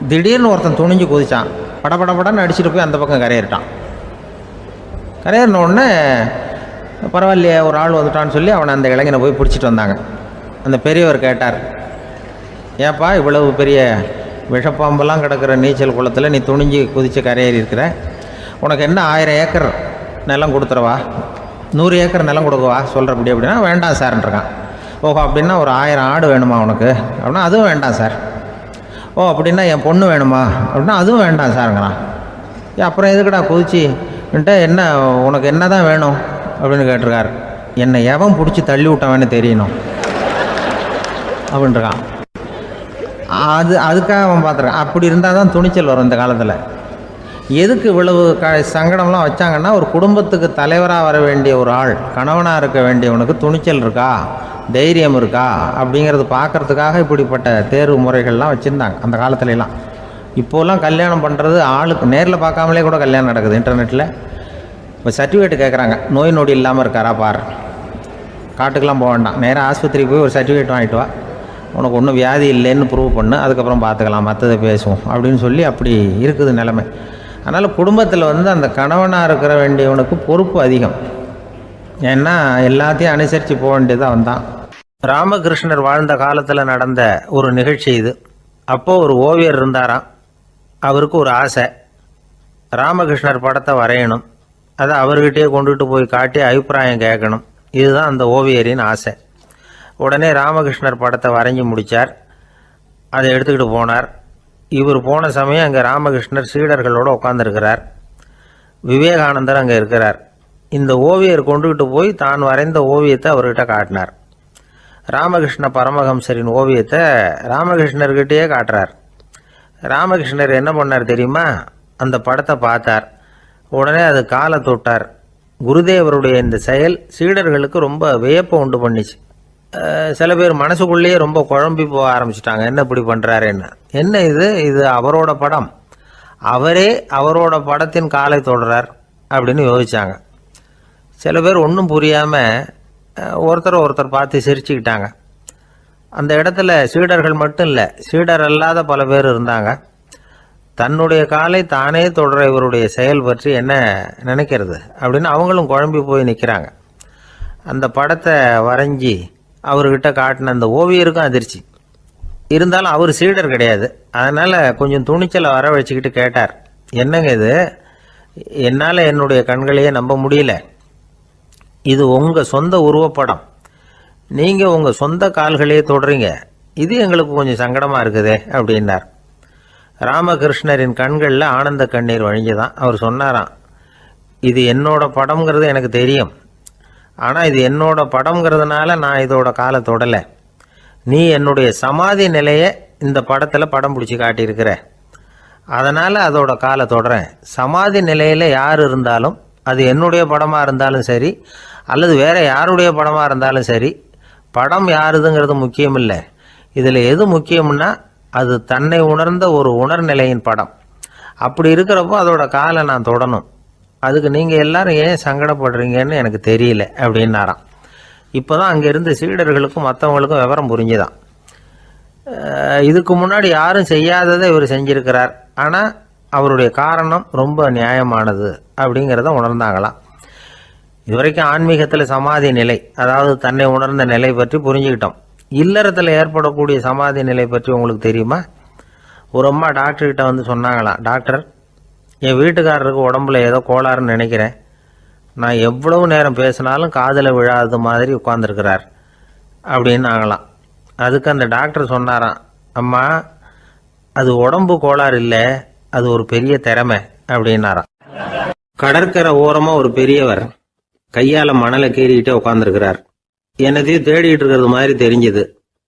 S2: திடீர்னு ஒருத்தன் துணிஞ்சு குதித்தான். படபடன்னு அடிச்சுட்டு போய் அந்த பக்கம் கரையேறிட்டான். கரையேறின உடனே பரவாயில்லையே ஒரு ஆள் வந்துட்டான்னு சொல்லி அவனை அந்த இளைஞனை போய் பிடிச்சிட்டு வந்தாங்க. அந்த பெரியவர் கேட்டார், ஏப்பா இவ்வளவு பெரிய விஷப்பாம்பெல்லாம் கிடக்கிற நீச்சல் குளத்தில் நீ துணிஞ்சு குதித்து கரையேறி இருக்கிற, உனக்கு என்ன 1000 ஏக்கர் நிலம் கொடுத்துறவா, 100 ஏக்கர் நிலம் கொடுக்கவா சொல்கிறப்படி அப்படின்னா, வேண்டாம் சார்ன்றான். ஓஹோ அப்படின்னா ஒரு 1000 ஆடு வேணுமா உனக்கு அப்படின்னா, அதுவும் வேண்டாம் சார். ஓ அப்படின்னா என் பொண்ணு வேணுமா அப்படின்னா, அதுவும் வேண்டாம் சாருங்கிறான். அப்புறம் எதுக்குடா குதிச்சுன்ட்டு என்ன உனக்கு என்ன தான் வேணும் அப்படின்னு கேட்டிருக்கார். என்னை எவன் பிடிச்சி தள்ளி விட்டவன்னு தெரியணும் அப்படின்றான். அதுக்காக அவன் பார்த்துருக்கான். அப்படி இருந்தால் தான் துணிச்சல் வரும் இந்த காலத்தில். எதுக்கு இவ்வளவு சங்கடம்லாம் வச்சாங்கன்னா, ஒரு குடும்பத்துக்கு தலைவராக வர வேண்டிய ஒரு ஆள், கணவனாக இருக்க வேண்டியவனுக்கு துணிச்சல் இருக்கா, தைரியம் இருக்கா அப்படிங்கிறது பார்க்குறதுக்காக இப்படிப்பட்ட தேர்வு முறைகள்லாம் வச்சுருந்தாங்க அந்த காலத்துலலாம். இப்போலாம் கல்யாணம் பண்ணுறது ஆளுக்கு நேரில் பார்க்காமலே கூட கல்யாணம் நடக்குது இன்டர்நெட்டில். இப்போ சர்டிஃபிகேட் கேட்குறாங்க, நோய் நொடி இல்லாமல் இருக்காரா பார், காட்டுக்கெலாம் போக வேண்டாம், நேராக ஆஸ்பத்திரிக்கு போய் ஒரு சர்டிஃபிகேட் வாங்கிட்டு வா, உனக்கு ஒன்றும் வியாதி இல்லைன்னு ப்ரூவ் பண்ணு, அதுக்கப்புறம் பார்த்துக்கலாம், மற்றதை பேசுவோம் அப்படின்னு சொல்லி அப்படி இருக்குது நிலைமை. அதனால் குடும்பத்தில் அந்த கணவனாக இருக்கிற வேண்டியவனுக்கு பொறுப்பு அதிகம். ஏன்னா எல்லாத்தையும் அனுசரித்து போக வேண்டியதாக வந்தான். ராமகிருஷ்ணர் வாழ்ந்த காலத்தில் நடந்த ஒரு நிகழ்ச்சி இது. அப்போது ஒரு ஓவியர் இருந்தாராம். அவருக்கு ஒரு ஆசை, ராமகிருஷ்ணர் படத்தை வரையணும், அதை அவர்கிட்டயே கொண்டுட்டு போய் காட்டி அபிப்பிராயம் கேட்கணும். இதுதான் அந்த ஓவியரின் ஆசை. உடனே ராமகிருஷ்ணர் படத்தை வரைஞ்சி முடித்தார். அதை எடுத்துக்கிட்டு போனார். இவர் போன சமயம் அங்கே ராமகிருஷ்ணர் சீடர்களோடு உட்காந்துருக்கிறார். விவேகானந்தர் அங்கே இருக்கிறார். இந்த ஓவியர் கொண்டுகிட்டு போய் தான் வரைந்த ஓவியத்தை அவர்கிட்ட காட்டினார். ராமகிருஷ்ண பரமஹம்சரின் ஓவியத்தை ராமகிருஷ்ணர்கிட்டயே காட்டுறார். ராமகிருஷ்ணர் என்ன பண்ணார் தெரியுமா, அந்த படத்தை பார்த்தார். உடனே அது காலை தொட்டார். குருதேவருடைய இந்த செயல் சீடர்களுக்கு ரொம்ப வியப்பை உண்டு பண்ணிச்சு. சில பேர் மனசுக்குள்ளேயே ரொம்ப குழம்பி போக ஆரம்பிச்சிட்டாங்க, என்ன இப்படி பண்ணுறாருன்னு. என்ன இது அவரோட படம், அவரே அவரோட படத்தின் காலை தொடுறார் அப்படின்னு யோசித்தாங்க. சில பேர் ஒன்றும் புரியாமல் ஒருத்தர் பார்த்து சிரிச்சுக்கிட்டாங்க. அந்த இடத்துல சீடர்கள் மட்டும் இல்லை, சீடர் அல்லாத பல பேர் இருந்தாங்க. தன்னுடைய காலை தானே தொடர இவருடைய செயல் பற்றி என்ன நினைக்கிறது அப்படின்னு அவங்களும் குழம்பி போய் நிற்கிறாங்க. அந்த படத்தை வரைஞ்சி அவர்கிட்ட காட்டின அந்த ஓவியருக்கும் அதிர்ச்சி. இருந்தாலும் அவர் சீடர் கிடையாது. அதனால் கொஞ்சம் துணிச்சலை வர வச்சுக்கிட்டு கேட்டார், என்னங்க இது, என்னால் என்னுடைய கண்களையே நம்ப முடியல, இது உங்கள் சொந்த உருவப்படம், நீங்கள் உங்கள் சொந்த கால்களையே தொடுறீங்க, இது எங்களுக்கு கொஞ்சம் சங்கடமாக இருக்குதே அப்படின்னார். ராமகிருஷ்ணரின் கண்களில் ஆனந்த கண்ணீர் வழிஞ்சுதான். அவர் சொன்னாராம், இது என்னோட படம்ங்கிறது எனக்கு தெரியும், ஆனால் இது என்னோட படம்ங்கிறதுனால நான் இதோட காலை தொடலை.
S1: நீ என்னுடைய சமாதி நிலையை இந்த படத்தில் படம் பிடிச்சி காட்டியிருக்கிற, அதனால் அதோட காலை தொடறேன். சமாதி நிலையில் யார் இருந்தாலும், அது என்னுடைய படமாக இருந்தாலும் சரி அல்லது வேற யாருடைய படமாக இருந்தாலும் சரி, படம் யாருதுங்கிறது முக்கியம் இல்லை. இதில் எது முக்கியம்னா அது தன்னை உணர்ந்த ஒரு உணர்நிலையின் படம். அப்படி இருக்கிறப்போ அதோட காலை நான் தொடணும். அதுக்கு நீங்கள் எல்லாரும் ஏன் சங்கடப்படுறீங்கன்னு எனக்கு தெரியல அப்படின்னாராம். இப்போ தான் அங்கே இருந்த சீடர்களுக்கும் மற்றவங்களுக்கும் விவரம் புரிஞ்சுதான். இதுக்கு முன்னாடி யாரும் செய்யாததை இவர் செஞ்சிருக்கிறார், ஆனால் அவருடைய காரணம் ரொம்ப நியாயமானது அப்படிங்கிறத உணர்ந்தாங்களாம். இதுவரைக்கும் ஆன்மீகத்தில் சமாதி நிலை, அதாவது தன்னை உணர்ந்த நிலை பற்றி புரிஞ்சுக்கிட்டோம். இல்லறத்தில் ஏற்படக்கூடிய சமாதி நிலை பற்றி உங்களுக்கு தெரியுமா? ஒரு அம்மா டாக்டர்கிட்ட வந்து சொன்னாங்களாம், டாக்டர், என் வீட்டுக்காரருக்கு உடம்புல ஏதோ கோளாறுன்னு நினைக்கிறேன். நான் எவ்வளவு நேரம் பேசினாலும் காதில் விழாத மாதிரி உட்கார்ந்துருக்கிறார் அப்படின்னு ஆகலாம். அதுக்கு அந்த டாக்டர் சொன்னாராம், அம்மா, அது உடம்பு கோளாறு இல்லை, அது ஒரு பெரிய திறமை அப்படின்னாராம். கடற்கரை ஓரமாக ஒரு பெரியவர் கையால் மணலை கீறிக்கிட்டே உட்காந்துருக்கிறார். என்னத்தையும் தேடிட்டு இருக்கிறது மாதிரி தெரிஞ்சுது.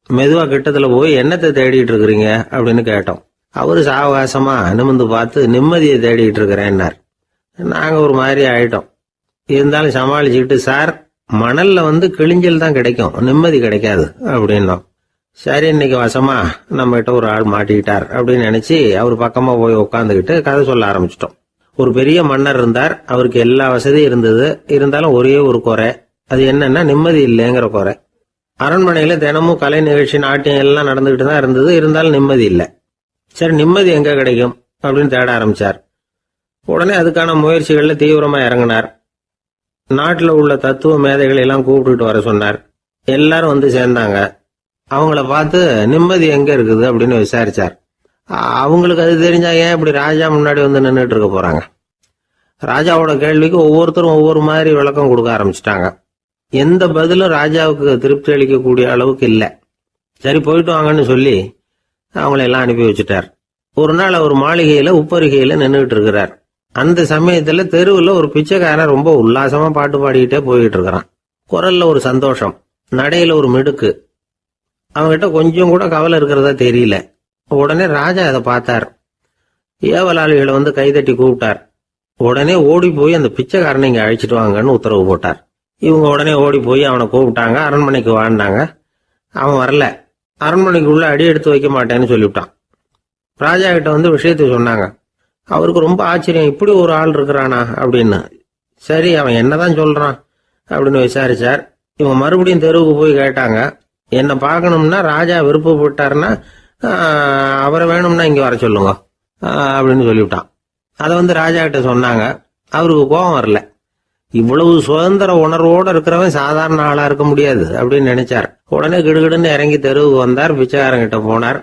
S1: மெதுவாக கிட்டத்தில் போய் என்னத்தை தேடிட்டு இருக்கிறீங்க அப்படின்னு கேட்டோம். அவரு சாவகாசமா நிமிந்து பார்த்து நிம்மதியை தேடிட்டு இருக்கிறேன்னார். நாங்கள் ஒரு மாதிரி ஆயிட்டோம். இருந்தாலும் சமாளிச்சுக்கிட்டு, சார், மணல்ல வந்து கிழிஞ்சல் தான் கிடைக்கும், நிம்மதி கிடைக்காது அப்படின்னோம். சரி, இன்னைக்கு வசமா நம்ம கிட்ட ஒரு ஆள் மாட்டிக்கிட்டார் அப்படின்னு நினைச்சு அவர் பக்கமா போய் உட்காந்துக்கிட்டு கதை சொல்ல ஆரம்பிச்சிட்டோம். ஒரு பெரிய மன்னர் இருந்தார். அவருக்கு எல்லா வசதியும் இருந்தது. இருந்தாலும் ஒரே ஒரு குறை. அது என்னன்னா நிம்மதி இல்லைங்கிற குறை. அரண்மனையில தினமும் கலை நிகழ்ச்சி, நாட்டியம் எல்லாம் நடந்துகிட்டு தான் இருந்தது. இருந்தாலும் நிம்மதி இல்லை. சரி, நிம்மதி எங்க கிடைக்கும் அப்படின்னு தேட ஆரம்பிச்சார். உடனே அதுக்கான முயற்சிகள்ல தீவிரமா இறங்கினார். நாட்டில் உள்ள தத்துவ மேதைகளை எல்லாம் கூப்பிட்டுட்டு வர சொன்னார். எல்லாரும் வந்து சேர்ந்தாங்க. அவங்கள பார்த்து நிம்மதி எங்க இருக்குது அப்படின்னு விசாரிச்சார். அவங்களுக்கு அது தெரிஞ்சா ஏன் இப்படி ராஜா முன்னாடி வந்து நின்றுட்டு இருக்க போறாங்க? ராஜாவோட கேள்விக்கு ஒவ்வொருத்தரும் ஒவ்வொரு மாதிரி விளக்கம் கொடுக்க ஆரம்பிச்சிட்டாங்க. எந்த பதிலும் ராஜாவுக்கு திருப்தி அளிக்கக்கூடிய அளவுக்கு இல்லை. சரி, போயிட்டு வாங்கன்னு சொல்லி அவங்கள எல்லாம் அனுப்பி வச்சுட்டார். ஒரு நாள் அவர் மாளிகையில உப்பரிகையில நின்றுட்டு இருக்கிறார். அந்த சமயத்துல தெருவில் ஒரு பிச்சைக்காரன் ரொம்ப உல்லாசமா பாட்டு பாடிக்கிட்டே போயிட்டு இருக்கிறான். குரல்ல ஒரு சந்தோஷம், நடையில ஒரு மிடுக்கு. அவங்ககிட்ட கொஞ்சம் கூட கவலை இருக்கிறதா தெரியல. உடனே ராஜா அதை பார்த்தார். ஏவலாளிகளை வந்து கைதட்டி கூப்பிட்டார். உடனே ஓடி போய் அந்த பிச்சைக்காரனை இங்க அழைச்சிட்டு வாங்கன்னு உத்தரவு போட்டார். இவங்க உடனே ஓடி போய் அவனை கூப்பிட்டாங்க. அரண்மனைக்கு வாழ்ந்தாங்க. அவன் வரல. அரண்மனைக்குள்ள அடி எடுத்து வைக்க மாட்டேன்னு சொல்லிவிட்டான். ராஜா கிட்ட வந்து விஷயத்தை சொன்னாங்க. அவருக்கு ரொம்ப ஆச்சரியம், இப்படி ஒரு ஆள் இருக்கிறானா அப்படின்னு. சரி, அவன் என்னதான் சொல்றான் அப்படின்னு விசாரிச்சார். இவங்க மறுபடியும் தெருவுக்கு போய் கேட்டாங்க. என்னை பார்க்கணும்னா ராஜா விருப்பப்பட்டாருன்னா அவரை வேணும்னா இங்க வர சொல்லுங்க அப்படின்னு சொல்லிவிட்டான். அதை வந்து ராஜா கிட்ட சொன்னாங்க. அவருக்கு கோபம் வரல. இவ்வளவு சுதந்திர உணர்வோடு இருக்கிறவன் சாதாரண ஆளா இருக்க முடியாது அப்படின்னு நினைச்சார். உடனே கிடுகிடுன்னு இறங்கி தெருவுக்கு வந்தார். பிச்சைக்காரங்கிட்ட போனார்.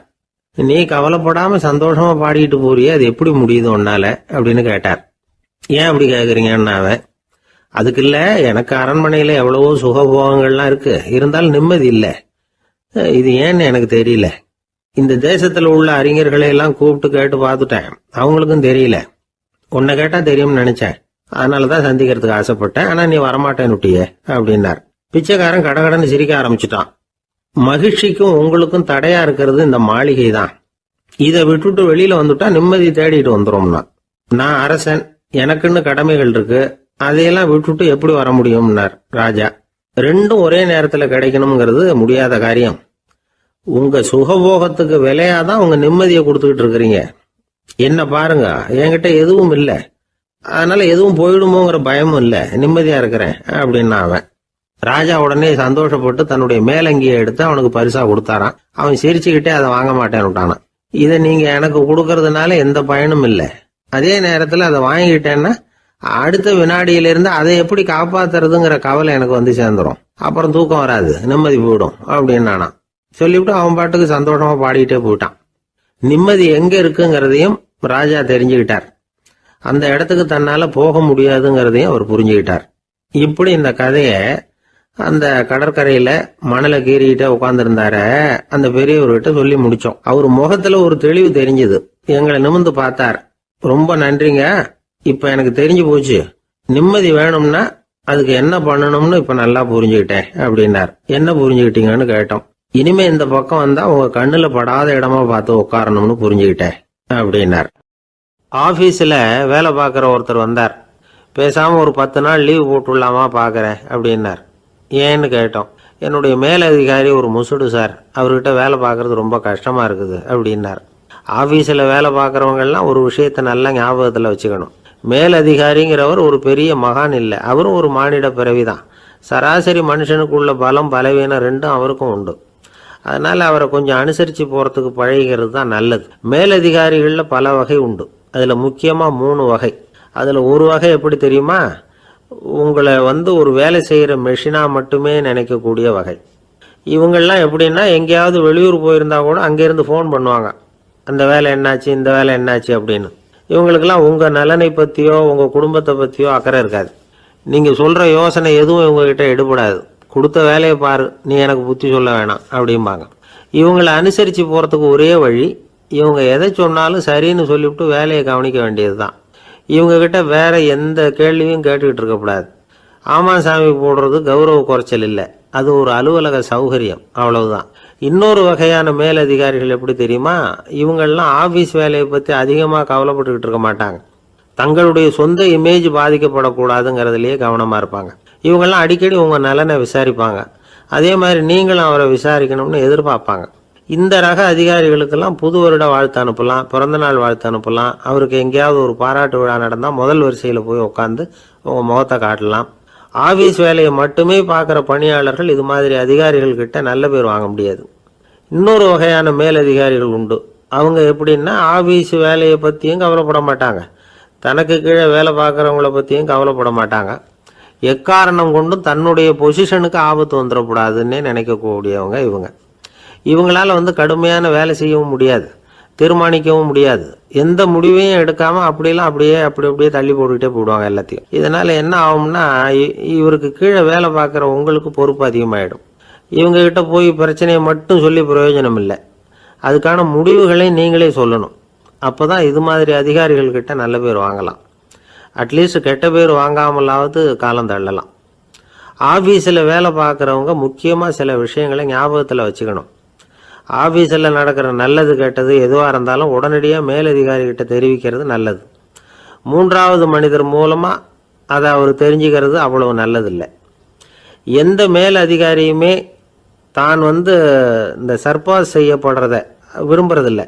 S1: நீ கவலைப்படாம சந்தோஷமா பாடிக்கிட்டு போறியே, அது எப்படி முடியுது உன்னால அப்படின்னு கேட்டார். ஏன் அப்படி கேக்குறீங்கன்னா, அவன் அதுக்கு இல்ல, எனக்கு அரண்மனையில எவ்வளவோ சுகபோகங்கள்லாம் இருக்கு, இருந்தாலும் நிம்மதி இல்லை. இது ஏன்னு எனக்கு தெரியல. இந்த தேசத்துல உள்ள அறிஞர்களை எல்லாம் கூப்பிட்டு கேட்டு பார்த்துட்டேன், அவங்களுக்கும் தெரியல. உன்னை கேட்டா தெரியும்னு நினைச்சேன், அதனாலதான் சந்திக்கிறதுக்கு ஆசைப்பட்டேன். ஆனா நீ வரமாட்டேன்னுட்டியே அப்படின்னார். பிச்சைக்காரன் கடகடன்னு சிரிக்க ஆரம்பிச்சுட்டான். மகிழ்ச்சிக்கும் உங்களுக்கும் தடையா இருக்கிறது இந்த மாளிகை தான். இதை விட்டுட்டு வெளியில வந்துட்டா நிம்மதி தேடிட்டு வந்துடும்னா. நான் அரசன், எனக்குன்னு கடமைகள் இருக்கு, அதையெல்லாம் விட்டுட்டு எப்படி வர முடியும்னார் ராஜா. ரெண்டும் ஒரே நேரத்துல கிடைக்கணுங்கிறது முடியாத காரியம். உங்க சுகபோகத்துக்கு விலையாதான் உங்க நிம்மதியை கொடுத்துக்கிட்டு இருக்கிறீங்க. என்ன பாருங்க, என்கிட்ட எதுவும் இல்லை, அதனால எதுவும் போயிடுமோங்கிற பயமும் இல்லை, நிம்மதியா இருக்கிறேன் அப்படின்னா அவன். ராஜா உடனே சந்தோஷப்பட்டு தன்னுடைய மேலங்கியை எடுத்து அவனுக்கு பரிசா கொடுத்தாரான். அவன் சிரிச்சுக்கிட்டே அதை வாங்க மாட்டேன்னு விட்டானான். இதை நீங்க எனக்கு கொடுக்கறதுனால எந்த பயனும் இல்லை, அதே நேரத்துல அதை வாங்கிட்டேன்னா அடுத்த வினாடியிலிருந்து அதை எப்படி காப்பாத்துறதுங்கிற கவலை எனக்கு வந்து சேர்ந்துரும், அப்புறம் தூக்கம் வராது, நிம்மதி போயிடும் அப்படின்னு சொல்லிவிட்டு அவன் பாட்டுக்கு சந்தோஷமா பாடிக்கிட்டே போயிட்டான். நிம்மதி எங்க இருக்குங்கிறதையும் ராஜா தெரிஞ்சுக்கிட்டார். அந்த இடத்துக்கு தன்னால போக முடியாதுங்கிறதையும் அவர் புரிஞ்சுக்கிட்டார். இப்படி இந்த கதைய அந்த கடற்கரையில மணலை கீறிக்கிட்டே உட்கார்ந்துருந்தார அந்த பெரியவர்கிட்ட சொல்லி முடிச்சோம். அவர் முகத்துல ஒரு தெளிவு தெரிஞ்சது. எங்களை நிமிர்ந்து பார்த்தார். ரொம்ப நன்றிங்க, இப்ப எனக்கு தெரிஞ்சு போச்சு, நிம்மதி வேணும்னா அதுக்கு என்ன பண்ணணும்னு இப்ப நல்லா புரிஞ்சுக்கிட்டேன் அப்படின்னார். என்ன புரிஞ்சுக்கிட்டீங்கன்னு கேட்டோம். இனிமே இந்த பக்கம் வந்தா உங்க கண்ணுல படாத இடமா பார்த்து உட்காரணும்னு புரிஞ்சுக்கிட்டேன் அப்படின்னார். ஆபீஸ்ல வேலை பார்க்குற ஒருத்தர் வந்தார். பேசாம ஒரு 10 நாள் லீவ் போட்டுடலாமா பார்க்குறேன் அப்படின்னார். ஏன்னு கேட்டோம். என்னுடைய மேலதிகாரி ஒரு முசுடு சார், அவர்கிட்ட வேலை பார்க்கறது ரொம்ப கஷ்டமா இருக்குது அப்படின்னார். ஆபீஸில் வேலை பார்க்குறவங்கெல்லாம் ஒரு விஷயத்தை நல்லா ஞாபகத்தில் வச்சுக்கணும். மேலதிகாரிங்கிறவர் ஒரு பெரிய மகான் இல்லை, அவரும் ஒரு மானிட பிறவிதான். சராசரி மனுஷனுக்குள்ள பலம் பலவீனம் ரெண்டும் அவருக்கும் உண்டு. அதனால அவரை கொஞ்சம் அனுசரித்து போகிறதுக்கு பழகிறது தான் நல்லது. மேலதிகாரிகளில் பல வகை உண்டு. அதில் முக்கியமாக 3 வகை. அதில் ஒரு வகை எப்படி தெரியுமா? உங்களை ஒரு வேலை செய்கிற மெஷினாக மட்டுமே நினைக்கக்கூடிய வகை. இவங்கெல்லாம் எப்படின்னா, எங்கேயாவது வெளியூர் போயிருந்தா கூட அங்கேருந்து ஃபோன் பண்ணுவாங்க, அந்த வேலை என்னாச்சு, இந்த வேலை என்னாச்சு அப்படின்னு. இவங்களுக்கெல்லாம் உங்கள் நலனை பற்றியோ உங்கள் குடும்பத்தை பற்றியோ அக்கறை இருக்காது. நீங்கள் சொல்கிற யோசனை எதுவும் இவங்ககிட்ட எடுபடாது. கொடுத்த வேலையை பாரு, நீ எனக்கு புத்தி சொல்ல வேணாம் அப்படிம்பாங்க. இவங்களை அனுசரித்து போகிறதுக்கு ஒரே வழி, இவங்க எதை சொன்னாலும் சரின்னு சொல்லிவிட்டு வேலையை கவனிக்க வேண்டியது தான். இவங்ககிட்ட வேற எந்த கேள்வியும் கேட்டுக்கிட்டு இருக்கக்கூடாது. ஆமாம் சாமி போடுறது கௌரவ குறைச்சல் இல்லை, அது ஒரு அலுவலக சௌகரியம், அவ்வளவுதான். இன்னொரு வகையான மேலதிகாரிகள் எப்படி தெரியுமா? இவங்கெல்லாம் ஆபீஸ் வேலையை பற்றி அதிகமாக கவலைப்பட்டுக்கிட்டு இருக்க மாட்டாங்க. தங்களுடைய சொந்த இமேஜ் பாதிக்கப்படக்கூடாதுங்கிறதுலையே கவனமாக இருப்பாங்க. இவங்கெல்லாம் அடிக்கடி உங்கள் நலனை விசாரிப்பாங்க. அதே மாதிரி நீங்களும் அவரை விசாரிக்கணும்னு எதிர்பார்ப்பாங்க. இந்த ரக அதிகாரிகளுக்கெல்லாம் புது வருட வாழ்த்து அனுப்பலாம், பிறந்தநாள் வாழ்த்து அனுப்பலாம். அவருக்கு எங்கேயாவது ஒரு பாராட்டு விழா நடந்தால் முதல் வரிசையில் போய் உட்காந்து உங்கள் முகத்தை காட்டலாம். ஆபீஸ் வேலையை மட்டுமே பார்க்குற பணியாளர்கள் இது மாதிரி அதிகாரிகள் கிட்ட நல்ல பேர் வாங்க முடியாது. இன்னொரு வகையான மேலதிகாரிகள் உண்டு. அவங்க எப்படின்னா, ஆபீஸ் வேலையை பற்றியும் கவலைப்பட மாட்டாங்க, தனக்கு கீழே வேலை பார்க்குறவங்கள பற்றியும் கவலைப்பட மாட்டாங்க. எக்காரணம் கொண்டும் தன்னுடைய பொசிஷனுக்கு ஆபத்து வந்துடக்கூடாதுன்னே நினைக்கக்கூடியவங்க இவங்க. இவங்களால கடுமையான வேலை செய்யவும் முடியாது, தீர்மானிக்கவும் முடியாது. எந்த முடிவையும் எடுக்காமல் அப்படியே தள்ளி போட்டுக்கிட்டே போடுவாங்க எல்லாத்தையும். இதனால் என்ன ஆகும்னா, இவருக்கு கீழே வேலை பார்க்குற உங்களுக்கு பொறுப்பு அதிகமாகிடும். இவங்ககிட்ட போய் பிரச்சனையை மட்டும் சொல்லி பிரயோஜனம் இல்லை, அதுக்கான முடிவுகளை நீங்களே சொல்லணும். அப்போ தான் இது மாதிரி அதிகாரிகள்கிட்ட நல்ல பேர் வாங்கலாம். அட்லீஸ்ட் கெட்ட பேர் வாங்காமலாவது காலம் தள்ளலாம். ஆஃபீஸில் வேலை பார்க்குறவங்க முக்கியமாக சில விஷயங்களை ஞாபகத்தில் வச்சுக்கணும். ஆஃபீஸில் நடக்கிற நல்லது கெட்டது எதுவாக இருந்தாலும் உடனடியாக மேலதிகாரிகிட்ட தெரிவிக்கிறது நல்லது. 3வது மனிதர் மூலமாக அதை அவர் தெரிஞ்சுக்கிறது அவ்வளவு நல்லதில்லை. எந்த மேலதிகாரியுமே தான் இந்த சர்பாஸ் செய்யப்படுறத விரும்புறதில்லை.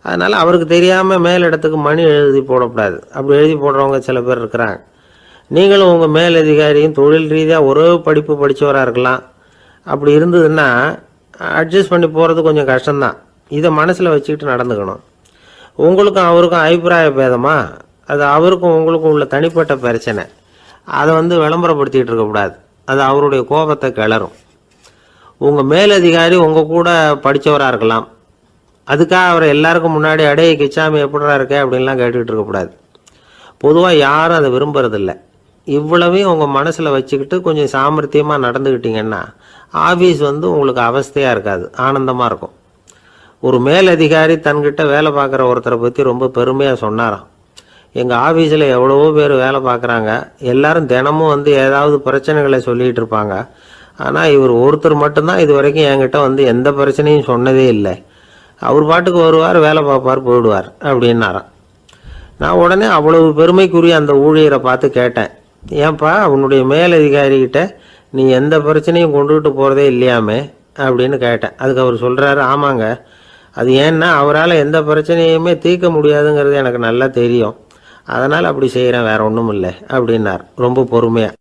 S1: அதனால் அவருக்கு தெரியாமல் மேலிடத்துக்கு மணி எழுதி போடக்கூடாது. அப்படி எழுதி போடுறவங்க சில பேர் இருக்கிறாங்க. நீங்களும் உங்கள் மேலதிகாரியும் தொழில் ரீதியாக ஒரே படிப்பு படித்தவராக இருக்கலாம். அப்படி இருந்ததுன்னா அட்ஜஸ்ட் பண்ணி போகிறது கொஞ்சம் கஷ்டம்தான். இதை மனசில் வச்சுக்கிட்டு நடந்துக்கணும். உங்களுக்கும் அவருக்கும் அபிப்பிராய பேதமா, அது அவருக்கும் உங்களுக்கும் உள்ள தனிப்பட்ட பிரச்சனை. அதை விளம்பரப்படுத்திக்கிட்டு இருக்கக்கூடாது, அது அவருடைய கோபத்தை கிளறும். உங்கள் மேலதிகாரி உங்கள் கூட படித்தவராக இருக்கலாம், அதுக்காக அவரை எல்லாருக்கும் முன்னாடி அடைய கிச்சாமி எப்படிடா இருக்க அப்படின்லாம் கேட்டுக்கிட்டு இருக்கக்கூடாது. பொதுவாக யாரும் அதை விரும்புறதில்லை. இவ்வளவையும் உங்கள் மனசில் வச்சுக்கிட்டு கொஞ்சம் சாமர்த்தியமாக நடந்துக்கிட்டீங்கன்னா ஆஃபீஸ் உங்களுக்கு அவஸ்தையாக இருக்காது, ஆனந்தமாக இருக்கும். ஒரு மேலதிகாரி தன்கிட்ட வேலை பார்க்குற ஒருத்தரை பற்றி ரொம்ப பெருமையாக சொன்னாராம். எங்கள் ஆஃபீஸில் எவ்வளவோ பேர் வேலை பார்க்குறாங்க, எல்லாரும் தினமும் ஏதாவது பிரச்சனைகளை சொல்லிகிட்டு இருப்பாங்க. ஆனால் இவர் ஒருத்தர் மட்டும்தான் இது வரைக்கும் என்கிட்ட எந்த பிரச்சனையும் சொன்னதே இல்லை. அவர் பாட்டுக்கு வருவார், வேலை பார்ப்பார், போயிடுவார் அப்படின்னாராம். நான் உடனே அவ்வளவு பெருமைக்குரிய அந்த ஊழியரை பார்த்து கேட்டேன், ஏன்பா உன்னுடைய மேலதிகாரிகிட்ட நீ எந்த பிரச்சனையும் கொண்டுகிட்டு போகிறதே இல்லையாமே அப்படின்னு கேட்டேன். அதுக்கு அவர் சொல்கிறாரு, ஆமாங்க, அது ஏன்னா அவரால் எந்த பிரச்சனையுமே தீர்க்க முடியாதுங்கிறது எனக்கு நல்லா தெரியும், அதனால் அப்படி செய்கிறேன், வேற ஒன்றும் இல்லை அப்படின்னார் ரொம்ப பொறுமையாக.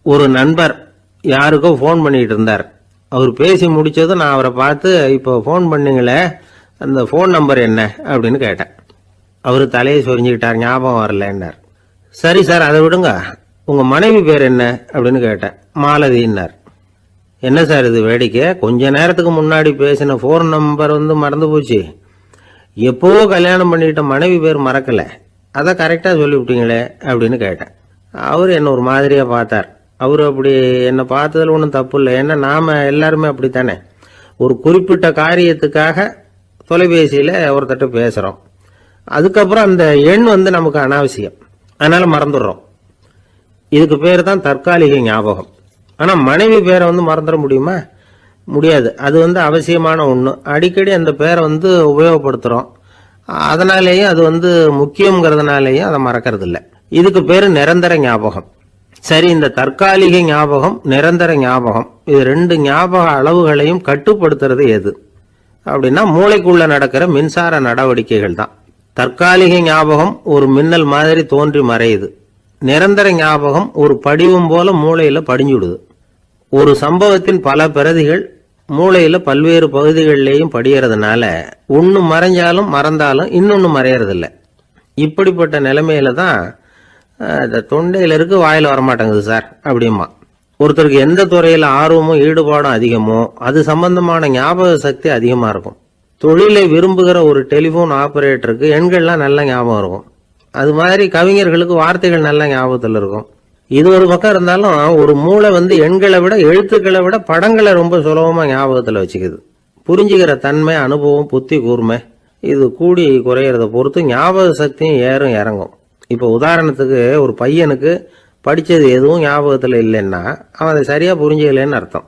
S1: ஒரு நண்பர் யாருக்கோ ஃபோன் பண்ணிகிட்டு இருந்தார். அவர் பேசி முடித்ததும் நான் அவரை பார்த்து, இப்போ ஃபோன் பண்ணிங்களே, அந்த ஃபோன் நம்பர் என்ன அப்படின்னு கேட்டேன். அவர் தலையை சொரிஞ்சுக்கிட்டார், ஞாபகம் வரலன்னார். சரி சார், அதை விடுங்க, உங்கள் மனைவி பேர் என்ன அப்படின்னு கேட்டேன். மாலதின்னார். என்ன சார் இது வேடிக்கை, கொஞ்ச நேரத்துக்கு முன்னாடி பேசின ஃபோன் நம்பர் மறந்து போச்சு, எப்போவோ கல்யாணம் பண்ணிக்கிட்ட மனைவி பேர் மறக்கலை, அதை கரெக்டாக சொல்லிவிட்டீங்களே அப்படின்னு கேட்டேன். அவர் என்ன ஒரு மாதிரியாக பார்த்தார். அவர் அப்படி என்னை பார்த்ததில் ஒன்றும் தப்பு இல்லை, ஏன்னா நாம் எல்லாருமே அப்படித்தானே. ஒரு குறிப்பிட்ட காரியத்துக்காக தொலைபேசியில் ஒருத்தட்ட பேசுகிறோம், அதுக்கப்புறம் அந்த எண் நமக்கு அனாவசியம், அதனால் மறந்துடுறோம். இதுக்கு பேர் தான் தற்காலிக ஞாபகம். ஆனால் மனைவி பேரை மறந்துட முடியுமா? முடியாது. அது அவசியமான ஒன்று. அடிக்கடி அந்த பேரை உபயோகப்படுத்துகிறோம். அதனாலேயும் அது முக்கியங்கிறதுனாலேயும் அதை மறக்கிறது இல்லை. இதுக்கு பேர் நிரந்தர ஞாபகம். சரி, இந்த தற்காலிக ஞாபகம், நிரந்தர ஞாபகம், இது ரெண்டு ஞாபக அளவுகளையும் கட்டுப்படுத்துறது எது அப்படின்னா மூளைக்குள்ள நடக்கிற மின்சார நடவடிக்கைகள் தான். தற்காலிக ஞாபகம் ஒரு மின்னல் மாதிரி தோன்றி மறையுது. நிரந்தர ஞாபகம் ஒரு படிவம் போல மூளையில படிஞ்சுடுது. ஒரு சம்பவத்தின் பல பிரதிகள் மூளையில பல்வேறு பகுதிகளிலேயும் படியறதுனால ஒன்னு மறைஞ்சாலும் மறந்தாலும் இன்னொன்னு மறையறதில்லை. இப்படிப்பட்ட நிலைமையில தான் தொண்டையில இருக்கு, வாயில வரமாட்டேங்குது சார் அப்படிமா. ஒருத்தருக்கு எந்த துறையில ஆர்வமும் ஈடுபாடும் அதிகமோ அது சம்பந்தமான ஞாபக சக்தி அதிகமா இருக்கும். தொழிலை விரும்புகிற ஒரு டெலிபோன் ஆபரேட்டருக்கு எண்கள்லாம் நல்ல ஞாபகம் இருக்கும். அது மாதிரி கவிஞர்களுக்கு வார்த்தைகள் நல்ல ஞாபகத்தில் இருக்கும். இது ஒரு பக்கம் இருந்தாலும் ஒரு மூளை எண்களை விட எழுத்துக்களை விட படங்களை ரொம்ப சுலபமா ஞாபகத்தில் வச்சுக்குது. புரிஞ்சுக்கிற தன்மை, அனுபவம், புத்தி கூர்மை இது கூடி குறையிறத பொறுத்து ஞாபக சக்தியும் ஏறும் இறங்கும். இப்போ உதாரணத்துக்கு ஒரு பையனுக்கு படித்தது எதுவும் ஞாபகத்தில் இல்லைன்னா அவன் அதை சரியா புரிஞ்சுக்கலன்னு அர்த்தம்.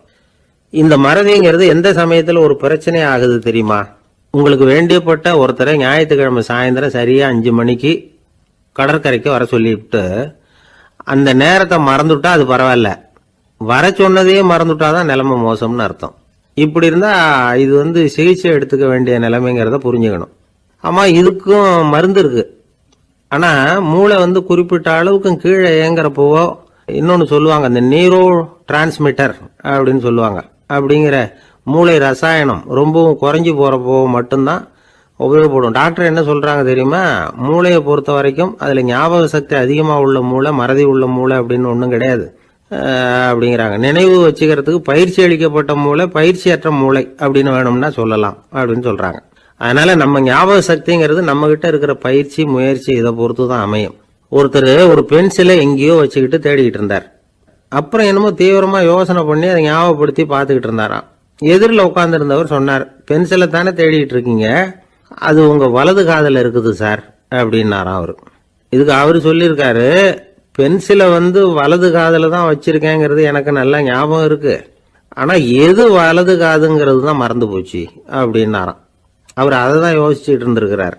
S1: இந்த மறதிங்கிறது எந்த சமயத்தில் ஒரு பிரச்சனை ஆகுது தெரியுமா? உங்களுக்கு வேண்டியப்பட்ட ஒருத்தரை ஞாயிற்றுக்கிழமை சாயந்தரம் சரியா 5 மணிக்கு கடற்கரைக்கு வர சொல்லிவிட்டு அந்த நேரத்தை மறந்துட்டா அது பரவாயில்ல, வர சொன்னதையே மறந்துட்டாதான் நிலைமை மோசம்னு அர்த்தம். இப்படி இருந்தா இது சிகிச்சை எடுத்துக்க வேண்டிய நிலைமைங்கிறத புரிஞ்சுக்கணும். ஆமா, இதுக்கும் மருந்து இருக்கு. ஆனா மூளை குறிப்பிட்ட அளவுக்கும் கீழே இயங்குறப்போவோ இன்னொன்னு சொல்லுவாங்க, இந்த நியூரோ டிரான்ஸ்மிட்டர் அப்படின்னு சொல்லுவாங்க. அப்படிங்கிற மூளை ரசாயனம் ரொம்பவும் குறைஞ்சி போறப்போ மட்டும்தான் உபயோகப்படும். டாக்டர் என்ன சொல்றாங்க தெரியுமா? மூளையை பொறுத்த வரைக்கும் அதுல ஞாபக சக்தி அதிகமா உள்ள மூளை, மறதி உள்ள மூளை அப்படின்னு ஒன்றும் கிடையாது அப்படிங்கிறாங்க. நினைவு வச்சுக்கிறதுக்கு பயிற்சி அளிக்கப்பட்ட மூளை, பயிற்சியற்ற மூளை அப்படின்னு வேணும்னா சொல்லலாம் அப்படின்னு சொல்றாங்க. அதனால நம்ம ஞாபக சக்திங்கிறது நம்ம கிட்ட இருக்கிற பயிற்சி, முயற்சி இதை பொறுத்து தான் அமையும். ஒருத்தர் ஒரு பென்சிலை எங்கேயோ வச்சுக்கிட்டு தேடிக்கிட்டு இருந்தார். அப்புறம் என்னமோ தீவிரமா யோசனை பண்ணி அதை ஞாபகப்படுத்தி பார்த்துக்கிட்டு இருந்தாராம். எதிரில் உட்கார்ந்து இருந்தவர் சொன்னார், பென்சிலை தானே தேடிட்டு இருக்கீங்க, அது உங்க வலது காதில் இருக்குது சார் அப்படின்னாராம் அவரு. இதுக்கு அவரு சொல்லியிருக்காரு, பென்சிலை வலது காதில் தான் வச்சிருக்கேங்கிறது எனக்கு நல்லா ஞாபகம் இருக்கு, ஆனா எது வலது காதுங்கிறது தான் மறந்து போச்சு அப்படின்னாராம். அவர் அதை தான் யோசிச்சுட்டு இருந்திருக்கிறார்.